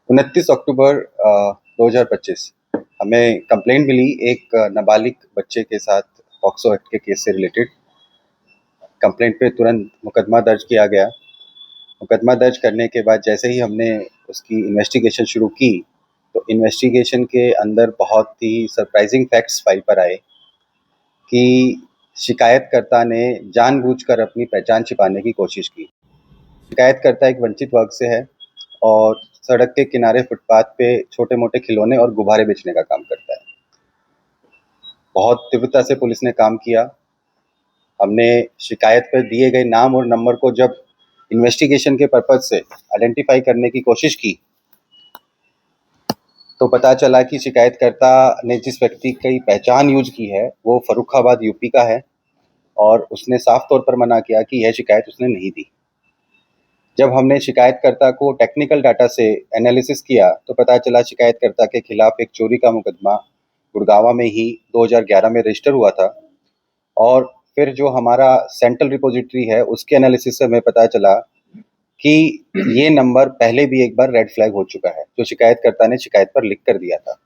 29 अक्टूबर 2025 हमें कंप्लेंट मिली एक नाबालिग बच्चे के साथ पॉक्सो एक्ट के केस से रिलेटेड। कंप्लेंट पे तुरंत मुकदमा दर्ज किया गया। मुकदमा दर्ज करने के बाद जैसे ही हमने उसकी इन्वेस्टिगेशन शुरू की तो इन्वेस्टिगेशन के अंदर बहुत ही सरप्राइजिंग फैक्ट्स फाइल पर आए कि शिकायतकर्ता ने जानबूझकर अपनी पहचान छिपाने की कोशिश की। शिकायतकर्ता एक वंचित वर्ग से है और सड़क के किनारे फुटपाथ पे छोटे-मोटे खिलौने और गुब्बारे बेचने का काम करता है। बहुत तीव्रता से पुलिस ने काम किया। हमने शिकायत पर दिए गए नाम और नंबर को जब इन्वेस्टिगेशन के पर्पज़ से आइडेंटिफ़ाई करने की कोशिश की, तो पता चला कि शिकायतकर्ता ने जिस व्यक्ति की पहचान यूज़ की है, वो फ़र्रुखाबाद यूपी का है और उसने साफ तौर पर मना किया कि यह शिकायत उसने नहीं दी। जब हमने शिकायतकर्ता को टेक्निकल डाटा से एनालिसिस किया तो पता चला शिकायतकर्ता के खिलाफ एक चोरी का मुकदमा गुड़गांव में ही 2011 में रजिस्टर हुआ था और फिर जो हमारा सेंट्रल रिपोजिटरी है उसके एनालिसिस से हमें पता चला कि ये नंबर पहले भी एक बार रेड फ्लैग हो चुका है, जो शिकायतकर्ता ने शिकायत पर लिख कर दिया था।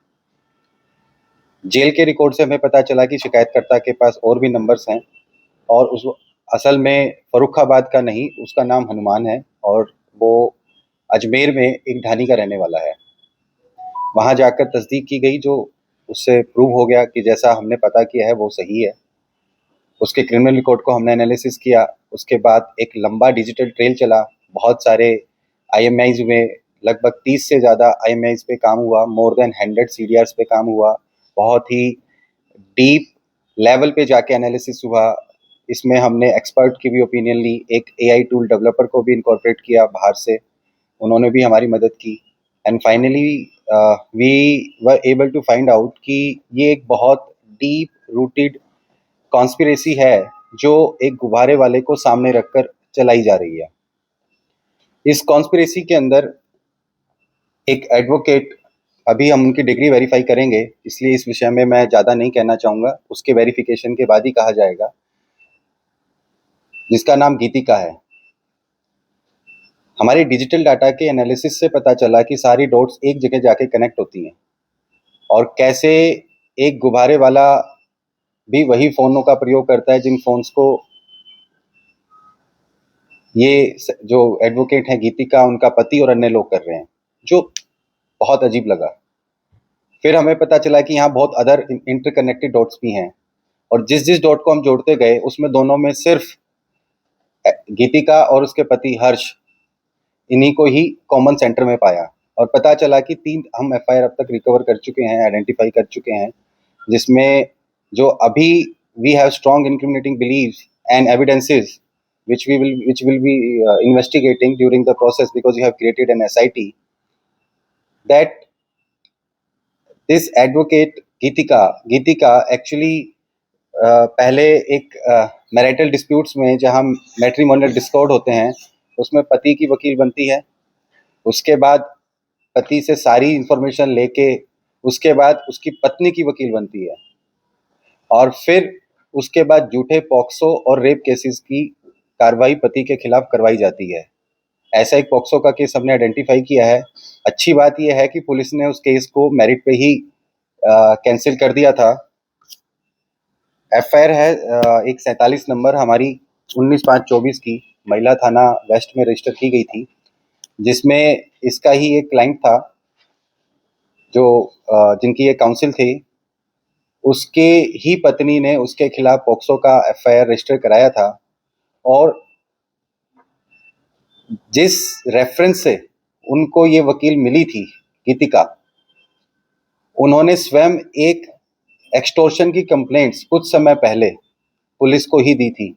जेल के रिकॉर्ड से हमें पता चला कि शिकायतकर्ता के पास और भी नंबर्स हैं और उस असल में फर्रुखाबाद का नहीं, उसका नाम हनुमान है और वो अजमेर में एक ढानी का रहने वाला है। वहाँ जाकर तस्दीक की गई, जो उससे प्रूव हो गया कि जैसा हमने पता किया है वो सही है। उसके क्रिमिनल रिकॉर्ड को हमने एनालिसिस किया। उसके बाद एक लंबा डिजिटल ट्रेल चला। बहुत सारे आईएमआईज़ में लगभग 30 से ज़्यादा आईएमआईज़ पे काम हुआ, मोर देन 100 सीडीआर्स पे काम हुआ। बहुत ही डीप लेवल पे जाके एनालिसिस हुआ। इसमें हमने एक्सपर्ट की भी ओपिनियन ली। एक एआई टूल डेवलपर को भी इनकॉर्पोरेट किया बाहर से, उन्होंने भी हमारी मदद की and finally we were able to find out कि ये एक बहुत डीप रूटेड कॉन्स्पिरेसी है जो एक गुब्बारे वाले को सामने रखकर चलाई जा रही है। इस कॉन्स्पिरेसी के अंदर एक एडवोकेट, अभी हम उनकी डिग्री वेरीफाई करेंगे, इसलिए इस विषय में मैं ज़्यादा नहीं कहना चाहूँगा, उसके वेरिफिकेशन के बाद ही कहा जाएगा, जिसका नाम गीतिका है। हमारे डिजिटल डाटा के एनालिसिस से पता चला कि सारी डॉट्स एक जगह जाके कनेक्ट होती हैं और कैसे एक गुब्बारे वाला भी वही फ़ोनों का प्रयोग करता है जिन फ़ोन्स को ये जो एडवोकेट हैं गीतिका, उनका पति और अन्य लोग कर रहे हैं, जो बहुत अजीब लगा। फिर हमें पता चला कि यहाँ बहुत अदर इंटरकनेक्टेड डॉट्स भी हैं और जिस डॉट को हम जोड़ते गए उसमें दोनों में सिर्फ गीतिका और उसके पति हर्ष, इन्हीं को ही कॉमन सेंटर में पाया और पता चला कि 3 हम एफआईआर अब तक रिकवर कर चुके हैं, आइडेंटिफाई कर चुके हैं, जिसमें जो अभी we have strong incriminating believes and evidences which will be investigating during the process, because you have created an SIT, that this advocate Geetika actually पहले एक मैरिटल डिस्प्यूट्स में जहाँ मैट्रिमोनियल डिस्कॉर्ड होते हैं उसमें पति की वकील बनती है। उसके बाद पति से सारी इंफॉर्मेशन लेके उसके बाद उसकी पत्नी की वकील बनती है और फिर उसके बाद झूठे पॉक्सो और रेप केसेस की कार्रवाई पति के खिलाफ करवाई जाती है। ऐसा एक पॉक्सो का केस हमने आइडेंटिफाई किया है। अच्छी बात यह है कि पुलिस ने उस केस को मेरिट पे ही कैंसिल कर दिया था। एफआईआर है एक 47 नंबर हमारी 19/5/24 की महिला थाना वेस्ट में रजिस्टर की गई थी, जिसमें इसका ही एक क्लाइंट था जो जिनकी ये काउंसिल थी, उसके ही पत्नी ने उसके खिलाफ पॉक्सो का एफआईआर रजिस्टर कराया था और जिस रेफरेंस से उनको ये वकील मिली थी गीतिका, उन्होंने स्वयं एक एक्सटॉर्शन की कंप्लेंट्स कुछ समय पहले पुलिस को ही दी थी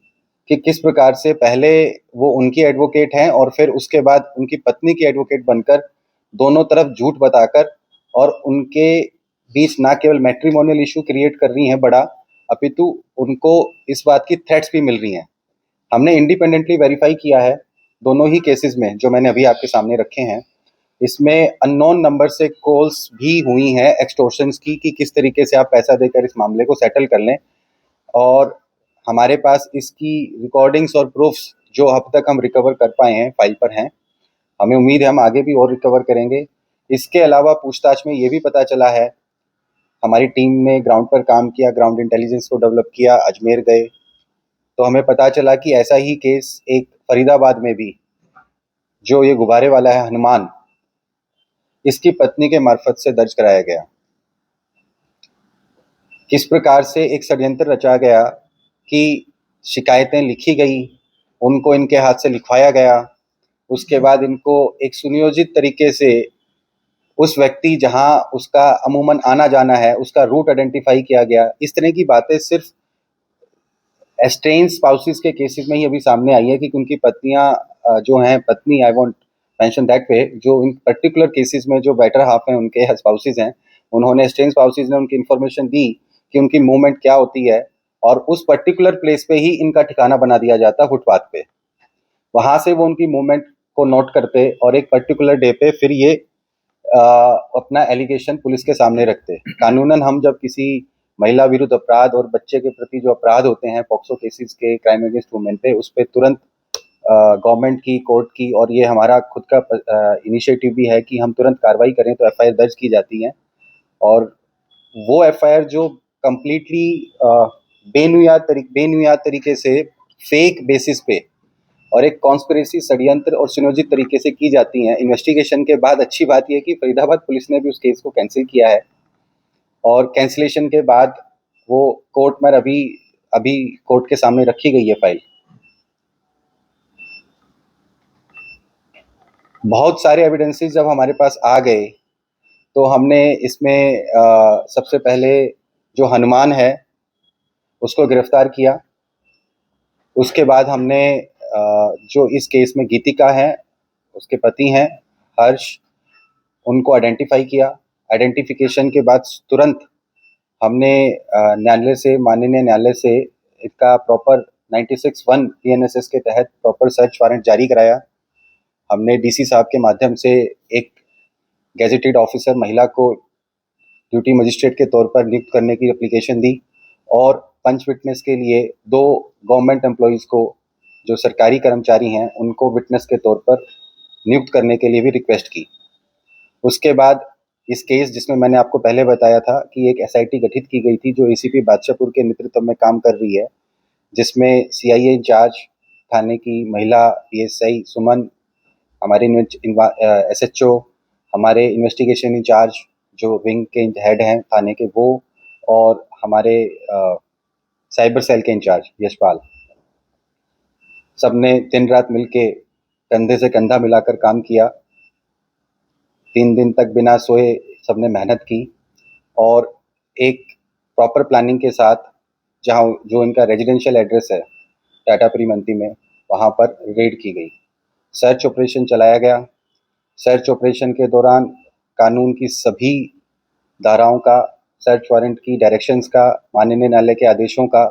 कि किस प्रकार से पहले वो उनकी एडवोकेट हैं और फिर उसके बाद उनकी पत्नी की एडवोकेट बनकर दोनों तरफ झूठ बताकर और उनके बीच ना केवल मैट्रिमोनियल इशू क्रिएट कर रही हैं बड़ा, अपितु उनको इस बात की थ्रेट्स भी मिल रही हैं। हमने इंडिपेंडेंटली वेरीफाई किया है दोनों ही केसेस में जो मैंने अभी आपके सामने रखे हैं। इसमें अननोन नंबर से कॉल्स भी हुई हैं एक्सटॉर्शंस की कि किस तरीके से आप पैसा देकर इस मामले को सेटल कर लें, और हमारे पास इसकी रिकॉर्डिंग्स और प्रूफ्स जो अब तक हम रिकवर कर पाए हैं फाइल पर हैं। हमें उम्मीद है हम आगे भी और रिकवर करेंगे। इसके अलावा पूछताछ में ये भी पता चला है, हमारी टीम ने ग्राउंड पर काम किया, ग्राउंड इंटेलिजेंस को डेवलप किया, अजमेर गए, तो हमें पता चला कि ऐसा ही केस एक फरीदाबाद में भी, जो ये गुब्बारे वाला है हनुमान, इसकी पत्नी के मार्फत से दर्ज कराया गया। किस प्रकार से एक षड्यंत्र रचा गया कि शिकायतें लिखी गई, उनको इनके हाथ से लिखवाया गया, उसके बाद इनको एक सुनियोजित तरीके से उस व्यक्ति जहां उसका अमूमन आना जाना है उसका रूट आइडेंटिफाई किया गया। इस तरह की बातें सिर्फ एस्ट्रेंज स्पाउसेस के केसेस में ही अभी सामने आई है कि उनकी पत्नियां जो हैं, पत्नी, I want mention that way, जो इन पर्टिकुलर केसेस में जो बेटर हाफ हैं उनके स्पाउसेस हैं, उन्होंने एस्ट्रेंज स्पाउसेस ने उनकी इन्फॉर्मेशन दी कि उनकी मूवमेंट क्या होती है, और उस पर्टिकुलर प्लेस पे ही इनका ठिकाना बना दिया जाता फुटपाथ पे। वहां से वो उनकी मूवमेंट को नोट करते और एक पर्टिकुलर डे पे फिर ये अपना एलिगेशन पुलिस के सामने रखते। कानूनन हम जब किसी महिला विरुद्ध अपराध और बच्चे के प्रति जो अपराध होते हैं पॉक्सो केसेस के, क्राइम अगेंस्ट वुमेन पे, उस पर तुरंत गवर्नमेंट की, कोर्ट की, और ये हमारा खुद का इनिशिएटिव भी है कि हम तुरंत कार्रवाई करें तो एफआईआर दर्ज की जाती है। और वो एफआईआर जो कम्प्लीटली बेनुयाद तरीके से, फेक बेसिस पे और एक कॉन्स्पिरेसी, षड्यंत्र और सुनियोजित तरीके से की जाती हैं। इन्वेस्टिगेशन के बाद अच्छी बात यह कि फरीदाबाद पुलिस ने भी उस केस को कैंसिल किया है, और कैंसिलेशन के बाद वो कोर्ट में अभी कोर्ट के सामने रखी गई है फाइल। बहुत सारे एविडेंसेस जब हमारे पास आ गए तो हमने इसमें सबसे पहले जो हनुमान है उसको गिरफ्तार किया। उसके बाद हमने जो इस केस में गीतिका है, उसके पति हैं हर्ष, उनको आइडेंटिफाई किया। आइडेंटिफिकेशन के बाद तुरंत हमने माननीय न्यायालय से इसका प्रॉपर 96(1) पीएनएसएस के तहत प्रॉपर सर्च वारंट जारी कराया। हमने डीसी साहब के माध्यम से एक गैजेटेड ऑफिसर महिला को ड्यूटी मजिस्ट्रेट के तौर पर नियुक्त करने की एप्लीकेशन दी, और पंच विटनेस के लिए 2 गवर्नमेंट एम्प्लॉइज़ को, जो सरकारी कर्मचारी हैं, उनको विटनेस के तौर पर नियुक्त करने के लिए भी रिक्वेस्ट की। उसके बाद इस केस, जिसमें मैंने आपको पहले बताया था कि एक एसआईटी गठित की गई थी जो एसीपी बादशाहपुर के नेतृत्व में काम कर रही है, जिसमें सीआईए इंचार्ज थाने की महिला पीएसआई सुमन, हमारे एसएचओ, हमारे इन्वेस्टिगेशन इंचार्ज जो विंग के हेड हैं थाने के वो, और हमारे साइबर सेल के इंचार्ज यशपाल, सबने दिन रात मिलके कंधे से कंधा मिलाकर काम किया। 3 दिन तक बिना सोए सबने मेहनत की, और एक प्रॉपर प्लानिंग के साथ जहाँ जो इनका रेजिडेंशियल एड्रेस है टाटापुरी मंती में, वहाँ पर रेड की गई। सर्च ऑपरेशन चलाया गया। सर्च ऑपरेशन के दौरान कानून की सभी धाराओं का, सर्च वारंट की डायरेक्शंस का, माननीय न्यायालय के आदेशों का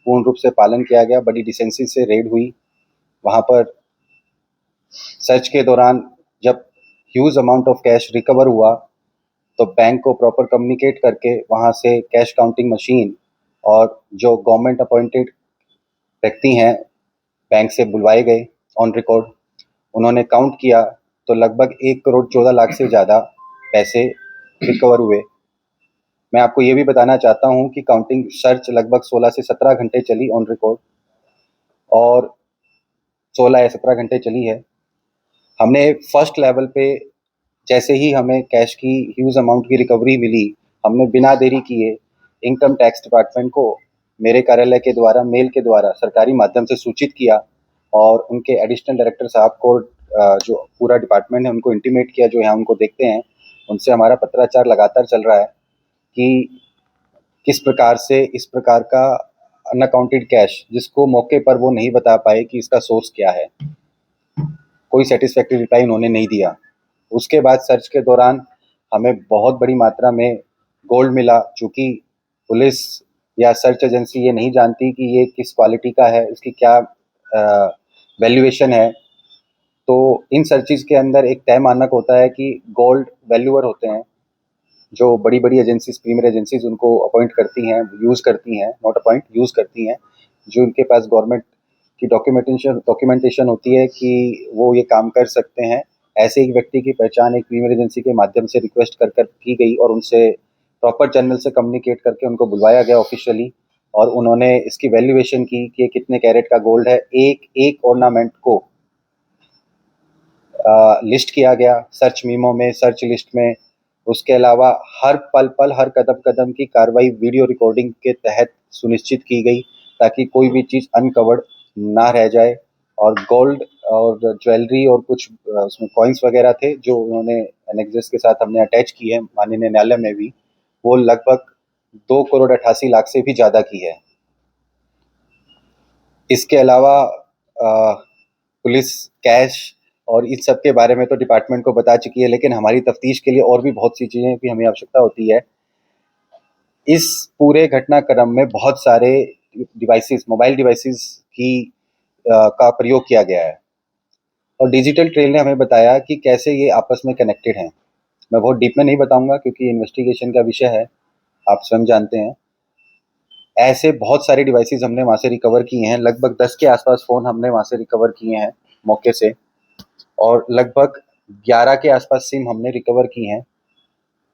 पूर्ण रूप से पालन किया गया। बड़ी डिसेंसी से रेड हुई। वहाँ पर सर्च के दौरान जब huge amount of cash recover हुआ तो बैंक को प्रॉपर कम्युनिकेट करके वहाँ से कैश काउंटिंग मशीन और जो गवर्नमेंट अपॉइंटेड व्यक्ति हैं बैंक से बुलवाए गए ऑन रिकॉर्ड। उन्होंने काउंट किया तो लगभग 1 करोड़ 14 लाख से ज़्यादा पैसे रिकवर हुए। मैं आपको ये भी बताना चाहता हूँ कि काउंटिंग सर्च लगभग 16 से 17 घंटे चली ऑन रिकॉर्ड, और 16 या 17 घंटे चली है। हमने फर्स्ट लेवल पे जैसे ही हमें कैश की ह्यूज अमाउंट की रिकवरी मिली, हमने बिना देरी किए इनकम टैक्स डिपार्टमेंट को मेरे कार्यालय के द्वारा, मेल के द्वारा, सरकारी माध्यम से सूचित किया, और उनके एडिशनल डायरेक्टर साहब को, जो पूरा डिपार्टमेंट है, उनको इंटीमेट किया, जो यहाँ उनको देखते हैं, उनसे हमारा पत्राचार लगातार चल रहा है कि किस प्रकार से इस प्रकार का अनअकाउंटेड कैश, जिसको मौके पर वो नहीं बता पाए कि इसका सोर्स क्या है, कोई सेटिस्फैक्टरी रिप्लाई उन्होंने नहीं दिया। उसके बाद सर्च के दौरान हमें बहुत बड़ी मात्रा में गोल्ड मिला। चूँकि पुलिस या सर्च एजेंसी ये नहीं जानती कि ये किस क्वालिटी का है, इसकी क्या वैल्यूएशन है, तो इन सर्चिज़ के अंदर एक तय मानक होता है कि गोल्ड वैल्यूअर होते हैं, जो बड़ी-बड़ी एजेंसीज़, प्रीमियर एजेंसीज़ उनको अपॉइंट करती हैं, यूज़ करती हैं, नॉट अपॉइंट, यूज़ करती हैं, जो उनके पास गवर्नमेंट की डॉक्यूमेंटेशन होती है कि वो ये काम कर सकते हैं, ऐसे एक व्यक्ति की पहचान एक फीमेल एजेंसी के माध्यम से रिक्वेस्ट कर की गई और उनसे प्रॉपर चैनल से कम्युनिकेट करके उनको बुलवाया गया ऑफिशियली, और उन्होंने इसकी वैल्यूएशन की कि कितने कैरेट का गोल्ड है। एक एक ऑर्नामेंट को लिस्ट किया गया सर्च मीमो में, सर्च लिस्ट में। उसके अलावा हर पल हर कदम की कार्रवाई वीडियो रिकॉर्डिंग के तहत सुनिश्चित की गई ताकि कोई भी चीज़ अनकवर्ड ना रह जाए। और गोल्ड और ज्वेलरी और कुछ उसमें कॉइन्स वगैरह थे जो उन्होंने एनेक्सेस के साथ हमने अटैच की है माननीय न्यायालय में भी, वो लगभग 2,88,00,000 से भी ज़्यादा की है। इसके अलावा पुलिस कैश और इस सब के बारे में तो डिपार्टमेंट को बता चुकी है, लेकिन हमारी तफ्तीश के लिए और भी बहुत सी चीज़ें की हमें आवश्यकता होती है। इस पूरे घटनाक्रम में बहुत सारे मोबाइल डिवाइसेस की का प्रयोग किया गया है, और डिजिटल ट्रेल ने हमें बताया कि कैसे ये आपस में कनेक्टेड हैं। मैं बहुत डीप में नहीं बताऊंगा क्योंकि इन्वेस्टिगेशन का विषय है, आप स्वयं जानते हैं। ऐसे बहुत सारे डिवाइसेस हमने वहाँ से रिकवर किए हैं, लगभग 10 के आसपास फ़ोन हमने वहाँ से रिकवर किए हैं मौके से, और लगभग 11 के आसपास सिम हमने रिकवर की हैं।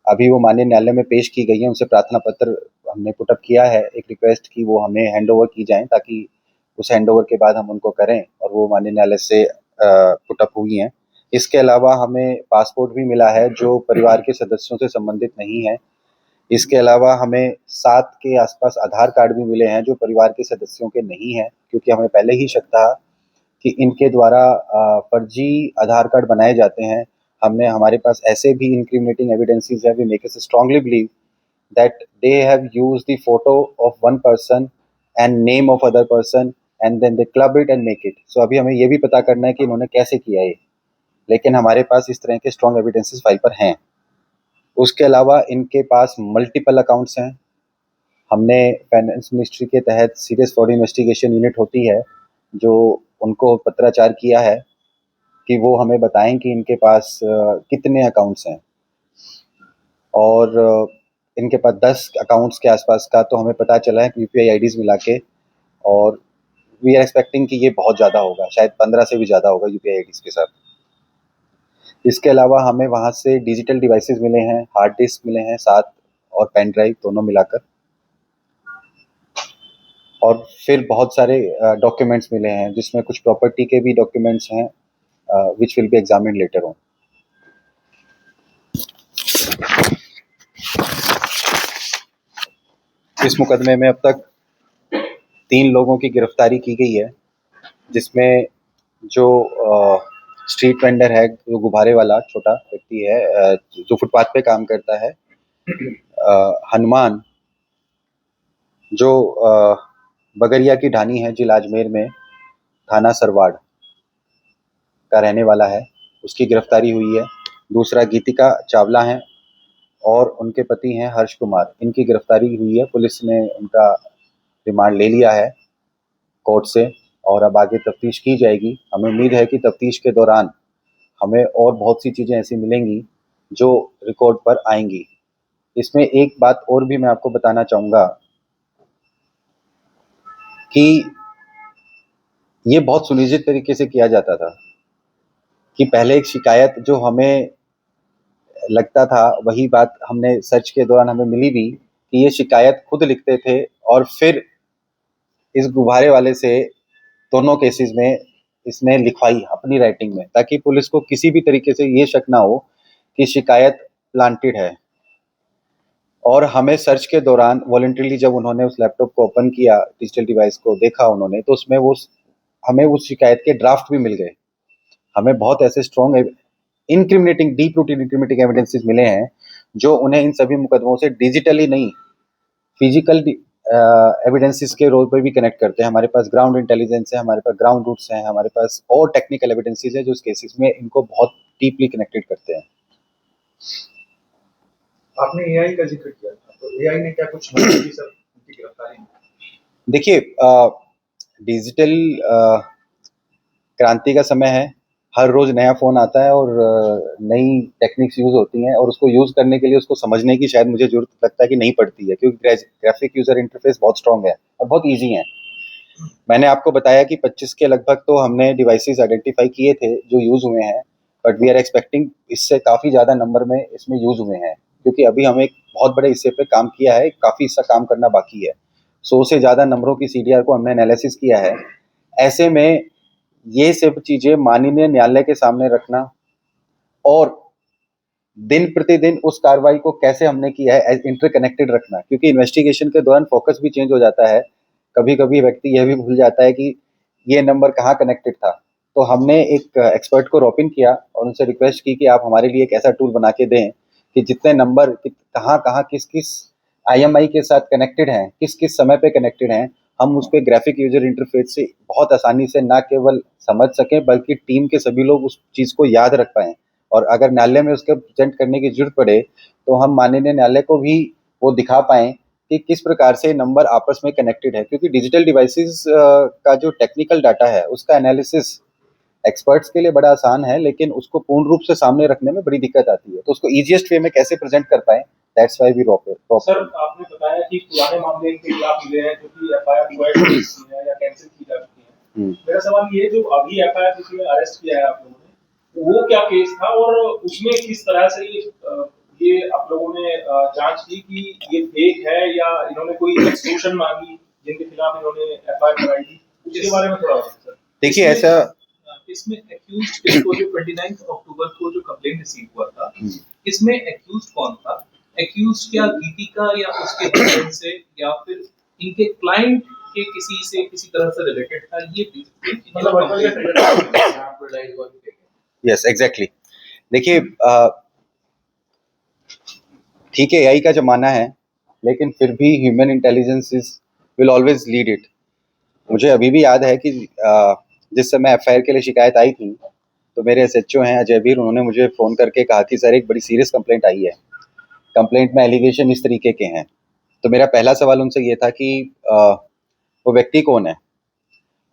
अभी वो माननीय न्यायालय में पेश की गई हैं, उनसे प्रार्थना पत्र हमने पुट अप किया है, एक रिक्वेस्ट की वो हमें हैंडओवर की जाएँ ताकि उस हैंडओवर के बाद हम उनको करें, और वो माननीय न्यायालय से पुट अप हुई हैं। इसके अलावा हमें पासपोर्ट भी मिला है जो परिवार के सदस्यों से संबंधित नहीं है। इसके अलावा हमें 7 के आसपास आधार कार्ड भी मिले हैं जो परिवार के सदस्यों के नहीं हैं, क्योंकि हमें पहले ही शक था कि इनके द्वारा फर्जी आधार कार्ड बनाए जाते हैं। हमारे पास ऐसे भी इंक्रिमिनेटिंग एविडेंसेस है, we make us strongly believe that they have used the photo of one person and name of other person and then they club it and make it. So अभी हमें ये भी पता करना है कि इन्होंने कैसे किया ये, लेकिन हमारे पास इस तरह के स्ट्रॉन्ग एविडेंसेस फाइल पर हैं। उसके अलावा इनके पास मल्टीपल अकाउंट्स हैं। हमने फाइनेंस मिनिस्ट्री के तहत सीरियस फ्रॉड इन्वेस्टिगेशन यूनिट होती है जो उनको पत्राचार किया है कि वो हमें बताएं कि इनके पास कितने अकाउंट्स हैं, और इनके पास 10 अकाउंट्स के आसपास का तो हमें पता चला है यूपीआई आईडीज मिला के, और वी आर एक्सपेक्टिंग कि ये बहुत ज़्यादा होगा, शायद 15 से भी ज़्यादा होगा यूपीआई आईडीज के साथ। इसके अलावा हमें वहाँ से डिजिटल डिवाइसेस मिले हैं, हार्ड डिस्क मिले हैं 7, और पेन ड्राइव दोनों मिलाकर, और फिर बहुत सारे डॉक्यूमेंट्स मिले हैं जिसमें कुछ प्रॉपर्टी के भी डॉक्यूमेंट्स हैं which will be examined later on. इस मुकदमे में अब तक 3 लोगों की गिरफ्तारी की गई है, जिसमें जो स्ट्रीट वेंडर है, जो गुब्बारे वाला छोटा व्यक्ति है जो फुटपाथ पे काम करता है, हनुमान, जो बगरिया की ढानी है जिला अजमेर में, थाना सरवाड़ का रहने वाला है, उसकी गिरफ्तारी हुई है। दूसरा गीतिका चावला हैं और उनके पति हैं हर्ष कुमार, इनकी गिरफ्तारी हुई है। पुलिस ने उनका रिमांड ले लिया है कोर्ट से, और अब आगे तफ्तीश की जाएगी। हमें उम्मीद है कि तफ्तीश के दौरान हमें और बहुत सी चीज़ें ऐसी मिलेंगी जो रिकॉर्ड पर आएंगी। इसमें एक बात और भी मैं आपको बताना चाहूँगा कि ये बहुत सुनिश्चित तरीके से किया जाता था कि पहले एक शिकायत जो हमें लगता था, वही बात हमने सर्च के दौरान हमें मिली भी कि ये शिकायत खुद लिखते थे, और फिर इस गुब्बारे वाले से दोनों केसेस में इसने लिखवाई अपनी राइटिंग में, ताकि पुलिस को किसी भी तरीके से ये शक ना हो कि शिकायत प्लांटेड है। और हमें सर्च के दौरान वॉलंटरीली जब उन्होंने उस लैपटॉप को ओपन किया, डिजिटल डिवाइस को देखा उन्होंने, तो उसमें हमें उस शिकायत के ड्राफ्ट भी मिल गए। हमें बहुत ऐसे strong incriminating deep rooted incriminating evidences मिले हैं जो उन्हें इन सभी मुकदमों से डिजिटली नहीं, फिजिकल एविडेंसेस के रोल पर भी कनेक्ट करते हैं। हमारे पास ग्राउंड इंटेलिजेंस है, हमारे पास ग्राउंड रूट्स हैं, हमारे पास और टेक्निकल एविडेंसेस है जो इस केसेस में इनको बहुत डीपली कनेक्टेड करते हैं। आपने एआई का जिक्र किया था, तो एआई ने क्या कुछ मदद की सर उनकी गिरफ्तारी में? देखिए, डिजिटल क्रांति का समय है, हर रोज नया फोन आता है और नई टेक्निक्स यूज होती हैं, और उसको यूज करने के लिए उसको समझने की शायद मुझे जरूरत लगता है कि नहीं पड़ती है, क्योंकि ग्राफिक यूजर इंटरफेस बहुत स्ट्रांग है और बहुत इजी है। मैंने आपको बताया कि 25 के लगभग तो हमने डिवाइसेस आइडेंटिफाई किए थे जो यूज हुए हैं। बट वी आर एक्सपेक्टिंग इससे काफ़ी ज़्यादा नंबर में इसमें यूज़ हुए हैं, क्योंकि अभी हम एक बहुत बड़े हिस्से पे काम किया है, काफ़ी हिस्सा काम करना बाकी है। 100 से ज़्यादा नंबरों की CDR को हमने एनालिसिस किया है। ऐसे में ये सब चीज़ें माननीय न्यायालय के सामने रखना और दिन प्रतिदिन उस कार्रवाई को कैसे हमने किया है इंटरकनेक्टेड रखना, क्योंकि इन्वेस्टिगेशन के दौरान फोकस भी चेंज हो जाता है। कभी कभी व्यक्ति यह भी भूल जाता है कि ये नंबर कहाँ कनेक्टेड था। तो हमने एक एक्सपर्ट को रॉपिन किया और उनसे रिक्वेस्ट की कि आप हमारे लिए एक ऐसा टूल बना के दें कि जितने नंबर कहाँ कहाँ किस किस IMI के साथ कनेक्टेड हैं, किस किस समय पे कनेक्टेड हैं, हम उस पर ग्राफिक यूजर इंटरफेस से बहुत आसानी से ना केवल समझ सकें बल्कि टीम के सभी लोग उस चीज़ को याद रख पाएँ। और अगर न्यायालय में उसके प्रेजेंट करने की जरूरत पड़े तो हम माननीय न्यायालय को भी वो दिखा पाएँ कि किस प्रकार से नंबर आपस में कनेक्टेड है, क्योंकि डिजिटल डिवाइसेस का जो टेक्निकल डाटा है उसका एनालिसिस एक्सपर्ट्स के लिए बड़ा आसान है, लेकिन उसको पूर्ण रूप से सामने रखने में बड़ी दिक्कत आती है। तो उसको ईजिएस्ट वे में कैसे प्रेजेंट कर पाएँ, that's why we drop it. Sir, आपने बताया कि पुराने मामले इनके खिलाफ मिले हैं जो कि एफआईआर डिवाइड हो चुकी है या कैंसिल की जा चुकी है। मेरा सवाल ये है, जो अभी एफआईआर जिसमें अरेस्ट किया है आप लोगों ने, वो क्या केस था और उसमें किस तरह से ये आप लोगों ने जांच की कि ये फेक है या इन्होंने कोई एक्सटॉर्शन मांगी जिनके खिलाफ इन्होंने एफआईआर कराई थी, उसके बारे में थोड़ा सर। देखिए ऐसा इसमें एक्यूज्ड को जो 29 अक्टूबर को जो कंप्लेंट रिसीव हुआ था, इसमें एक्यूज्ड कौन था? एक्यूज्ड क्या गीतिका या उसके हस्बैंड से या फिर इनके क्लाइंट के किसी से किसी तरह से रिलेटेड था? ये यस एग्जैक्टली। देखिए ठीक है, AI का जमाना है, लेकिन फिर भी human intelligence will always lead it. मुझे अभी भी याद है कि जिस समय FIR के लिए शिकायत आई थी तो मेरे SHO हैं अजय वीर, उन्होंने मुझे फ़ोन करके कहा कि सर एक बड़ी सीरियस कंप्लेंट आई है, कंप्लेंट में एलिगेशन इस तरीके के हैं। तो मेरा पहला सवाल उनसे ये था कि वो व्यक्ति कौन है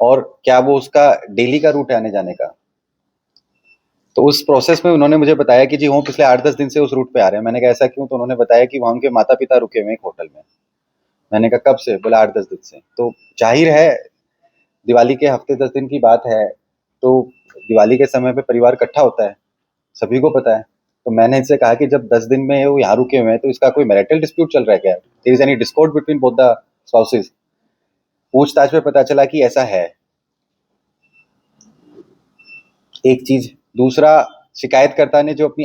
और क्या वो उसका डेली का रूट है आने जाने का। तो उस प्रोसेस में उन्होंने मुझे बताया कि जी वो पिछले 8-10 दिन से उस रूट पे आ रहे हैं। मैंने कहा ऐसा क्यों? तो उन्होंने बताया कि वहाँ उनके माता पिता रुके हुए हैं एक होटल में। मैंने कहा कब से? बोला 8-10 दिन से। तो जाहिर है दिवाली के हफ्ते 10 दिन की बात है, तो दिवाली के समय पे परिवार इकट्ठा होता है, सभी को पता है। तो मैंने इनसे कहा कि जब 10 दिन में वो यहाँ रुके हुए हैं तो इसका कोई मैरिटल डिस्प्यूट चल रहा है क्या? There is any discord between both the spouses? पूछताछ में पता चला कि ऐसा है। एक चीज। दूसरा, शिकायतकर्ता ने जो अपनी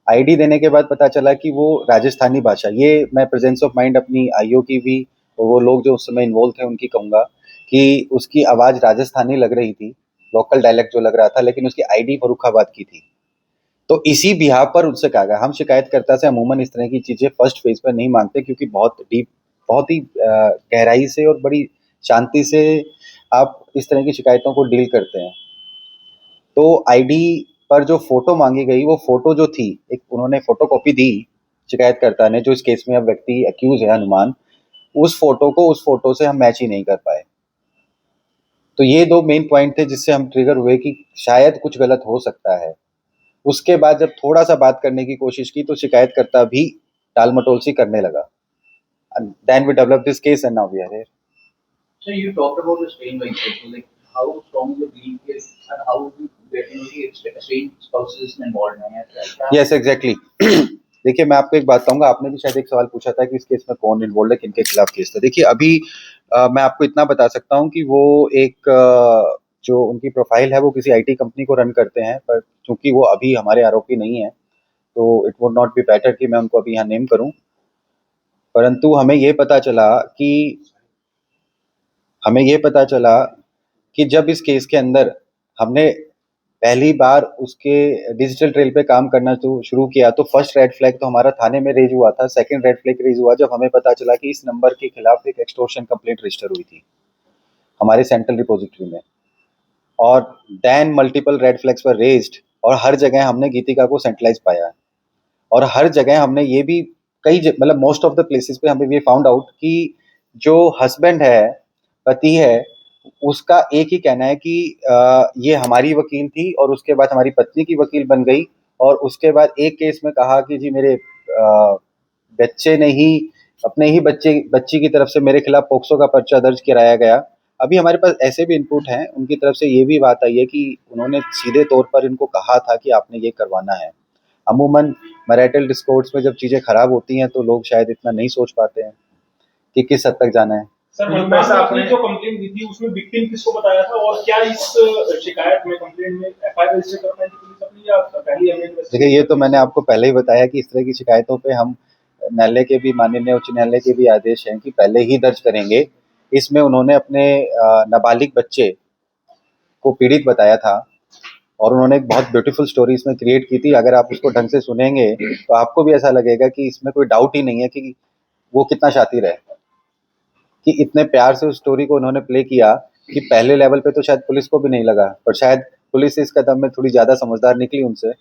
आईडी देने के बाद पता चला कि वो राजस्थानी भाषा, ये मैं प्रेजेंस ऑफ माइंड अपनी IO की भी और वो लोग जो उस समय इन्वॉल्व थे उनकी कहूँगा कि उसकी आवाज़ राजस्थानी लग रही थी, लोकल डायलेक्ट जो लग रहा था, लेकिन उसकी आईडी फर्रुखाबाद की थी। तो इसी बिहाव पर उनसे कहा गया। हम शिकायतकर्ता से अमूमन इस तरह की चीज़ें फर्स्ट फेज पर नहीं मांगते, क्योंकि बहुत डीप, बहुत ही गहराई से और बड़ी शांति से आप इस तरह की शिकायतों को डील करते हैं। तो आईडी पर जो फोटो मांगी गई, वो फोटो जो थी, एक उन्होंने फोटोकॉपी दी शिकायतकर्ता ने, जो इस केस में अब व्यक्ति एक्यूज है हनुमान, उस फोटो को उस फोटो से हम मैच ही नहीं कर पाए। तो ये 2 मेन पॉइंट थे जिससे हम ट्रिगर हुए कि शायद कुछ गलत हो सकता है। उसके बाद जब थोड़ा सा बात करने की कोशिश की तो शिकायतकर्ता भी टाल-मटोल सी करने लगा। Then we developed this case and now we are here. So you talked about the strain vehicle, so like how strong the belief is and how you get the strain spouses involved in it. Yes, exactly. देखिए मैं आपको एक बात कहूँगा, आपने भी शायद एक सवाल पूछा था कि इस केस में कौन इन्वॉल्व है, किनके खिलाफ केस था। देखिए अभी मैं आपको इतना बता सकता हूँ कि वो एक जो उनकी प्रोफाइल है वो किसी IT कंपनी को रन करते हैं, पर चूंकि वो अभी हमारे आरोपी नहीं है तो it would not be better कि मैं उनको अभी यहाँ नेम करूँ। परंतु हमें ये पता चला कि जब इस केस के अंदर हमने पहली बार उसके डिजिटल ट्रेल पे काम करना शुरू किया तो फर्स्ट रेड फ्लैग तो हमारा थाने में रेज हुआ था। सेकंड रेड फ्लैग रेज हुआ जब हमें पता चला कि इस नंबर के खिलाफ एक एक्सटॉर्शन कंप्लेंट रजिस्टर हुई थी हमारे सेंट्रल रिपोजिटरी में, और then multiple red flags were raised और हर जगह हमने गीतिका को सेंट्रलाइज पाया और हर जगह हमने ये भी मतलब मोस्ट ऑफ द प्लेसेस पे हमें ये फाउंड आउट कि जो हस्बैंड है, पति है, उसका एक ही कहना है कि ये हमारी वकील थी और उसके बाद हमारी पत्नी की वकील बन गई, और उसके बाद एक केस में कहा कि जी मेरे बच्चे ने ही अपने ही बच्ची की तरफ से मेरे खिलाफ पोक्सो का पर्चा दर्ज कराया गया, अभी हमारे पास ऐसे भी इनपुट हैं, उनकी तरफ से ये भी बात आई है कि उन्होंने सीधे तौर पर इनको कहा था कि आपने ये करवाना है। अमूमन मैरिटल डिस्कोर्ड्स में जब चीज़ें खराब होती हैं तो लोग शायद इतना नहीं सोच पाते हैं कि किस हद तक जाना है। सर, हनुमान ने अपनी जो कंप्लेंट दी थी उसमें विक्टिम किसको बताया था, और क्या इस शिकायत में, कंप्लेंट में एफआईआर रजिस्टर कर पाएगी पुलिस अपनी, या पहले हमने देखिए, ये तो मैंने आपको पहले ही बताया कि इस तरह की शिकायतों पे हम न्यायालय के भी, माननीय उच्च न्यायालय के भी आदेश हैं कि पहले ही दर्ज करेंगे। इसमें उन्होंने अपने नाबालिग बच्चे को पीड़ित बताया था और उन्होंने एक बहुत ब्यूटीफुल स्टोरी इसमें क्रिएट की थी। अगर आप उसको ढंग से सुनेंगे तो आपको भी ऐसा लगेगा कि इसमें कोई डाउट ही नहीं है कि वो कितना शातिर है, कि इतने प्यार से उस स्टोरी को उन्होंने प्ले किया कि पहले लेवल पे तो शायद पुलिस को भी नहीं लगा, पर शायद पुलिस इस कदम में थोड़ी ज़्यादा समझदार निकली उनसे,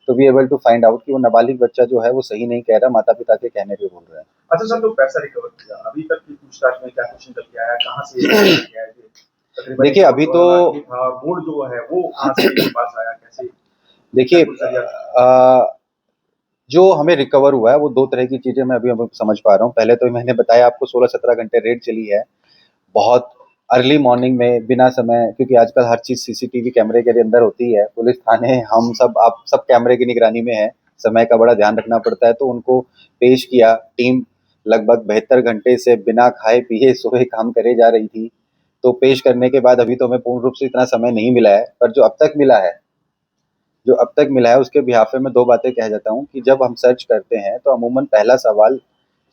तो be able to find out कि वो नाबालिग बच्चा जो है वो सही नहीं कह रहा, माता पिता के कहने पे बोल रहा है। अच्छा सर, तो पैसा रिकवर किया, अभी तक की पूछताछ में क्या कुछ निकल के आया, कहाँ से गया है? देखिए, अभी तो बोर्ड जो है वो कहाँ से आपके पास आया, कैसे? देखिए, जो हमें रिकवर हुआ है वो दो तरह की चीज़ें मैं अभी समझ पा रहा हूँ। पहले तो मैंने बताया आपको 16-17 घंटे रेड चली है, बहुत अर्ली मॉर्निंग में, बिना समय, क्योंकि आजकल हर चीज़ सीसीटीवी कैमरे के अंदर होती है। पुलिस थाने हम सब, आप सब कैमरे की निगरानी में है, समय का बड़ा ध्यान रखना पड़ता है। तो उनको पेश किया, टीम लगभग 72 घंटे से बिना खाए पिए सोए काम करे जा रही थी। तो पेश करने के बाद अभी तो हमें पूर्ण रूप से इतना समय नहीं मिला है, पर जो अब तक मिला है उसके बिहाफ पे मैं दो बातें कह जाता हूँ कि जब हम सर्च करते हैं तो अमूमन पहला सवाल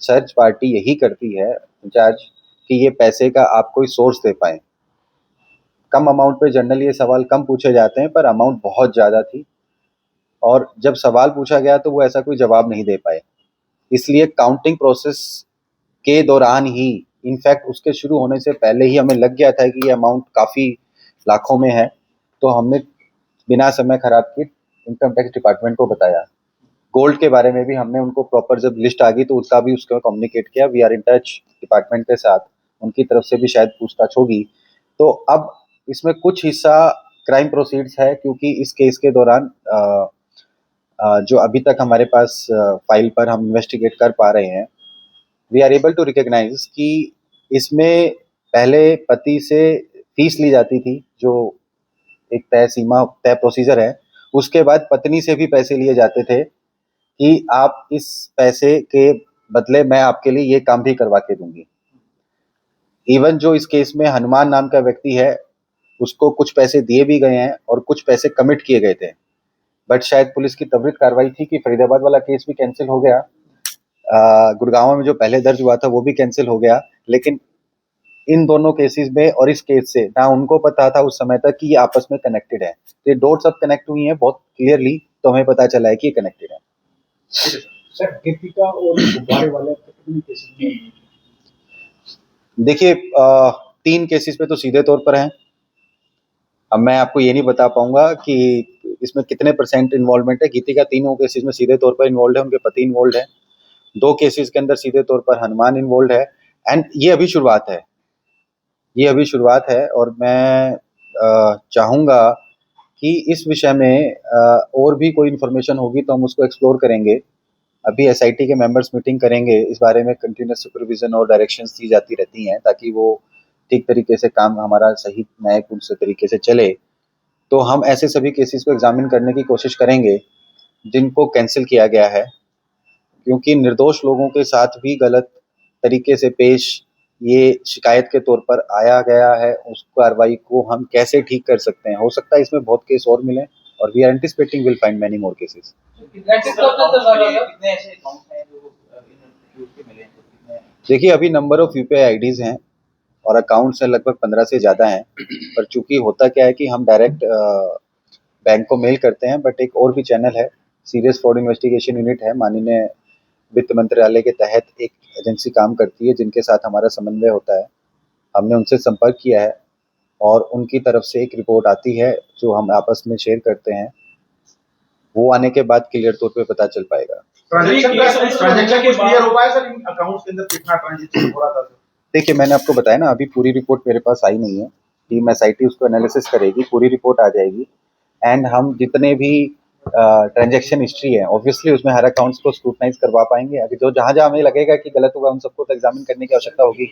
सर्च पार्टी यही करती है, इंचार्ज, कि ये पैसे का आप कोई सोर्स दे पाएँ। कम अमाउंट पे जनरली ये सवाल कम पूछे जाते हैं, पर अमाउंट बहुत ज़्यादा थी और जब सवाल पूछा गया तो वो ऐसा कोई जवाब नहीं दे पाए। इसलिए काउंटिंग प्रोसेस के दौरान ही, इनफैक्ट उसके शुरू होने से पहले ही हमें लग गया था कि ये अमाउंट काफ़ी लाखों में है, तो हमने बिना समय खराब किए इनकम टैक्स डिपार्टमेंट को बताया। गोल्ड के बारे में भी हमने उनको प्रॉपर, जब लिस्ट आ गई तो उसका भी उसको कम्युनिकेट किया। We are in touch department के साथ, उनकी तरफ से भी शायद पूछताछ होगी। तो अब इसमें कुछ हिस्सा क्राइम प्रोसीड्स है, क्योंकि इस केस के दौरान जो अभी तक हमारे पास फाइल पर हम इन्वेस्टिगेट कर पा रहे हैं, we are able to recognise कि इसमें पहले पति से फीस ली जाती थी, जो एक तय प्रोसीजर है। उसके बाद पत्नी से भी पैसे लिए जाते थे कि आप इस पैसे के बदले मैं आपके लिए ये काम भी करवा के दूंगी। इवन जो इस केस में हनुमान नाम का व्यक्ति है, उसको कुछ पैसे दिए भी गए हैं और कुछ पैसे कमिट किए गए थे, बट शायद पुलिस की त्वरित कार्रवाई थी कि फरीदाबाद वाला केस भी कैंसिल हो गया, गुड़गांव में जो पहले दर्ज हुआ था वो भी कैंसिल हो गया। लेकिन इन दोनों केसेस में और इस केस से ना उनको पता था उस समय तक कि ये आपस में कनेक्टेड है। तो ये डॉट्स अब कनेक्ट हुई हैं बहुत क्लियरली, तो हमें पता चला है कि ये कनेक्टेड है। सर, दीपिका और गुब्बारे वाले कितने केसेस में? देखिए, 3 केसेस पे तो सीधे तौर पर हैं। अब मैं आपको ये नहीं बता पाऊंगा कि इसमें कितने % इन्वॉल्वमेंट है। गीतिका तीनों केसेस में सीधे तौर पर इन्वॉल्व है, उनके पति इन्वॉल्व है। 2 केसेस के अंदर सीधे तौर पर हनुमान इन्वॉल्व है। एंड ये अभी शुरुआत है और मैं चाहूँगा कि इस विषय में और भी कोई इन्फॉर्मेशन होगी तो हम उसको एक्सप्लोर करेंगे। अभी एसआईटी के मेंबर्स मीटिंग करेंगे, इस बारे में कंटिन्यूस सुपरविजन और डायरेक्शंस दी जाती रहती हैं ताकि वो ठीक तरीके से काम हमारा सही न्यायपूर्ण से तरीके से चले। तो हम ऐसे सभी केसेस को एग्जामिन करने की कोशिश करेंगे जिनको कैंसिल किया गया है, क्योंकि निर्दोष लोगों के साथ भी गलत तरीके से पेश ये शिकायत के तौर पर आया गया है। उस कार्रवाई को हम कैसे ठीक कर सकते हैं, हो सकता है इसमें बहुत केस और मिले और we are anticipating will find many more cases. देखिए, अभी नंबर ऑफ यूपीआई आईडीज हैं और अकाउंट्स हैं लगभग 15 से ज़्यादा हैं, पर चूंकि होता क्या है कि हम डायरेक्ट बैंक को मेल करते हैं, बट एक और भी चैनल है, सीरियस फ्रॉड इन्वेस्टिगेशन यूनिट है, माननीय वित्त मंत्रालय के तहत एक एजेंसी काम करती है जिनके साथ हमारा समन्वय होता है। हमने उनसे संपर्क किया है और उनकी तरफ से एक रिपोर्ट आती है जो हम आपस में शेयर करते हैं। वो आने के बाद क्लियर तौर पे पता चल पाएगा। ट्रांजैक्शन कुछ क्लियर हो पाया सर, इन अकाउंट्स के अंदर कितना ट्रांजैक्शन हो रहा था? देखिए, मैंने आपको बताया ना, अभी पूरी रिपोर्ट मेरे पास आई नहीं है। टीम एसआईटी उसको एनालिसिस करेगी, पूरी रिपोर्ट आ जाएगी एंड हम जितने भी ट्रांजैक्शन हिस्ट्री है, ऑब्वियसली उसमें हर अकाउंट्स को स्क्रूटनाइज करवा पाएंगे। अगर जो जहां जहां हमें लगेगा कि गलत होगा उन सबको तो एग्जामिन करने की आवश्यकता होगी।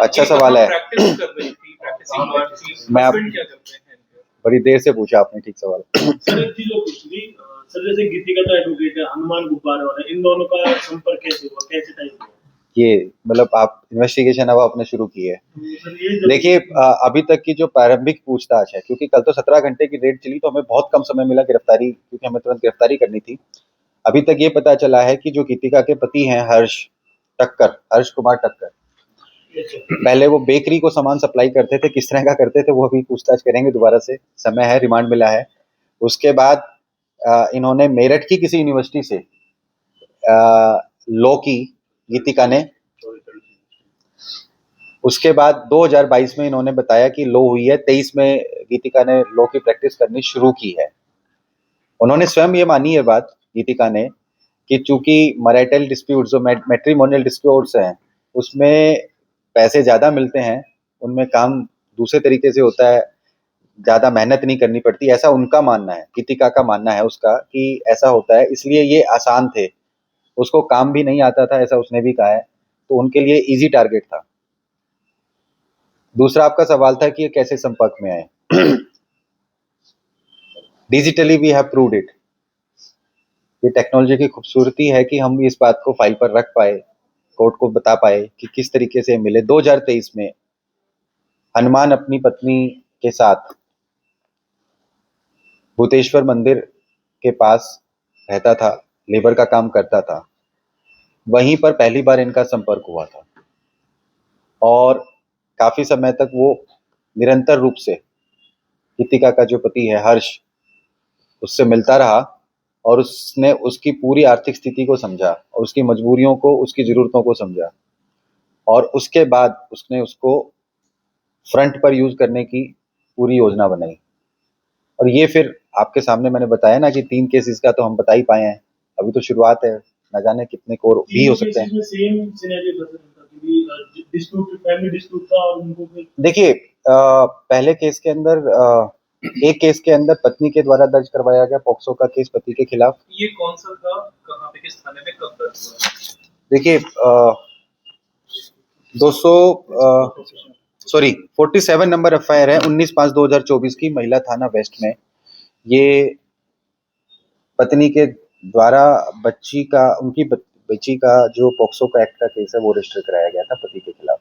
अच्छा सवाल है। मैं बड़ी देर से पूछा आपने, ठीक सवाल। सर एक चीज और पूछनी थी, सर जैसे गीतिका तो एडवोकेट है, हनुमान गुब्बारे वाला, इन दोनों का संपर्क कैसे हुआ, कैसे टाइप हुआ? ये मतलब आप इन्वेस्टिगेशन अब आपने शुरू की है। देखिए अभी तक की जो प्रारंभिक पूछताछ है, क्योंकि कल तो 17 घंटे की रेड चली तो हमें बहुत कम समय मिला गिरफ्तारी, क्योंकि हमें तुरंत गिरफ्तारी करनी थी। अभी तक ये पता चला है कि जो गीतिका के पति हैं हर्ष कुमार टक्कर, पहले वो बेकरी को सामान सप्लाई करते थे, किस तरह का करते थे वो अभी पूछताछ करेंगे दोबारा से, समय है, रिमांड मिला है। उसके बाद इन्होंने मेरठ की किसी यूनिवर्सिटी से लॉ की गीतिका ने, उसके बाद 2022 में इन्होंने बताया कि लॉ हुई है, 23 में गीतिका ने लॉ की प्रैक्टिस करनी शुरू की है। उन्होंने स्वयं ये मानी है बात गीतिका ने कि चूंकि मैरिटल डिस्प्यूट जो मैट्रिमोनियल डिस्प्यूट्स हैं उसमें पैसे ज़्यादा मिलते हैं, उनमें काम दूसरे तरीके से होता है, ज़्यादा मेहनत नहीं करनी पड़ती, ऐसा उनका मानना है, गीतिका का मानना है उसका कि ऐसा होता है, इसलिए ये आसान थे, उसको काम भी नहीं आता था, ऐसा उसने भी कहा है, तो उनके लिए इजी टारगेट था। दूसरा आपका सवाल था कि ये कैसे संपर्क में आए। Digitally we have proved it. ये टेक्नोलॉजी की खूबसूरती है कि हम इस बात को फाइल पर रख पाए, कोर्ट को बता पाए कि किस तरीके से मिले। 2023 में हनुमान अपनी पत्नी के साथ भूतेश्वर मंदिर के पास रहता था, लेबर का काम करता था, वहीं पर पहली बार इनका संपर्क हुआ था और काफी समय तक वो निरंतर रूप से गीतिका का जो पति है हर्ष, उससे मिलता रहा और उसने उसकी पूरी आर्थिक स्थिति को समझा और उसकी मजबूरियों को, उसकी ज़रूरतों को समझा और उसके बाद उसने उसको फ्रंट पर यूज़ करने की पूरी योजना बनाई। और ये फिर आपके सामने मैंने बताया ना कि 3 केसेस का तो हम बता ही पाए हैं, अभी तो शुरुआत है, न जाने कितने और भी हो सकते हैं। देखिए पहले केस के अंदर एक केस के अंदर पत्नी के द्वारा दर्ज करवाया गया पॉक्सो का केस पति के खिलाफ। ये कौन सा था, कहाँ पे, किस थाने में, कब दर्ज हुआ? देखिए 47 नंबर एफआईआर है 19/5/2024 की, महिला थाना वेस्ट में। ये पत्नी के द्वारा उनकी बच्ची का जो पॉक्सो का एक्ट का केस है वो रजिस्टर कराया गया था पति के खिलाफ।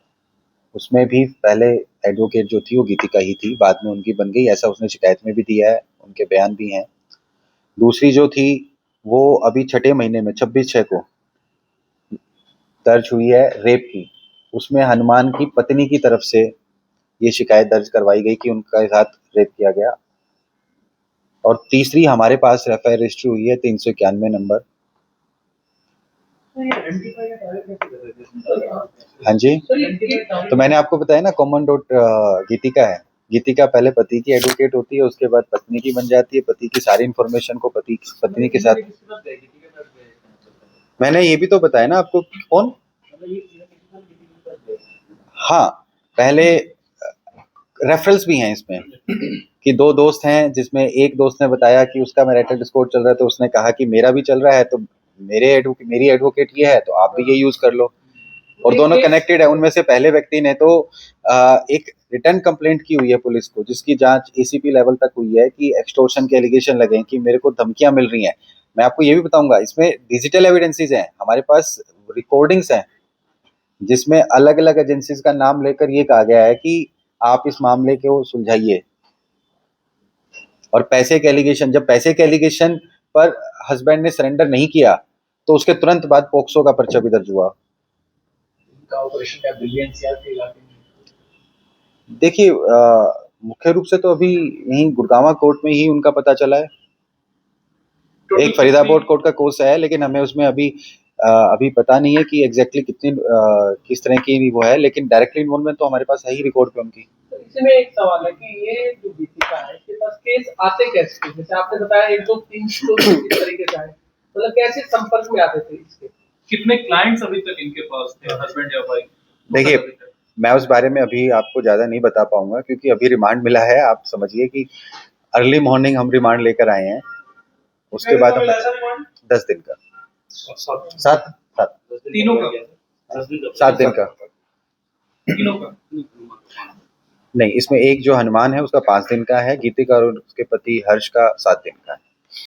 उसमें भी पहले एडवोकेट जो थी वो गीतिका ही थी, बाद में उनकी बन गई, ऐसा उसने शिकायत में भी दिया है, उनके बयान भी हैं। दूसरी जो थी वो अभी 6ठे महीने में 26/6 को दर्ज हुई है रेप की, उसमें हनुमान की पत्नी की तरफ से ये शिकायत दर्ज करवाई गई कि उनके साथ रेप किया गया। और तीसरी हमारे पास एफआईआर रजिस्टर हुई है 391 नंबर। हाँ जी, तो मैंने आपको बताया ना कॉमन डॉट गीतिका है। गीतिका पहले पति की एडवोकेट होती है, उसके बाद पत्नी की बन जाती है, पति की सारी इन्फॉर्मेशन को पत्नी के साथ। मैंने ये भी तो बताया ना आपको कौन। हाँ, पहले रेफरेंस भी हैं इसमें कि 2 दोस्त हैं, जिसमें एक दोस्त ने बताया कि उसका मैरिटल डिस्प्यूट चल रहा है, तो उसने कहा कि मेरा भी चल रहा है, तो मेरी एडवोकेट ये है तो आप भी ये यूज कर लो, और दोनों कनेक्टेड है। उनमें से पहले व्यक्ति ने तो एक रिटर्न कंप्लेंट की हुई है पुलिस को, जिसकी जांच एसीपी लेवल तक हुई है कि एक्सटॉर्शन के एलिगेशन लगे कि मेरे को धमकियां मिल रही हैं। मैं आपको ये भी बताऊंगा, इसमें डिजिटल एविडेंसेस हैं, हमारे पास रिकॉर्डिंग्स हैं जिसमें अलग अलग एजेंसीज का नाम लेकर ये कहा गया है कि आप इस मामले को सुलझाइए। और पैसे के एलिगेशन, जब पैसे के एलिगेशन पर हस्बैंड ने सरेंडर नहीं किया तो उसके तुरंत बाद पोक्सो का पर्चा भी दर्ज हुआ। देखिए मुख्य रूप से तो अभी यहीं गुड़गांव कोर्ट में ही उनका पता चला है, एक फरीदाबाद कोर्ट का कोर्स है, लेकिन हमें उसमें अभी पता नहीं है कि एग्जैक्टली कितनी किस तरह की वो है, लेकिन डायरेक्टली इन्वॉल्वमेंट तो हमारे पास है ही रिकॉर्ड पे उनकी। इसमें एक सवाल है कि ये जो गीतिका है इसके पास केस आते कैसे, जैसे आपने बताया 1 2 3 तो इस तरीके से आए, मतलब कैसे संपर्क में आते थे इसके, कितने क्लाइंट्स अभी तक इनके पास थे, हस्बैंड या वाइफ? देखिए मैं उस बारे में अभी आपको ज़्यादा नहीं बता पाऊंगा क्योंकि अभी रिमांड मिला है। आप समझिए कि अर्ली मॉर्निंग हम रिमांड लेकर आए हैं, उसके बाद हम 10 दिन का, 7 दिन का तीनों का नहीं, इसमें एक जो हनुमान है उसका 5 दिन का है, गीतिका और उसके पति हर्ष का 7 दिन का है।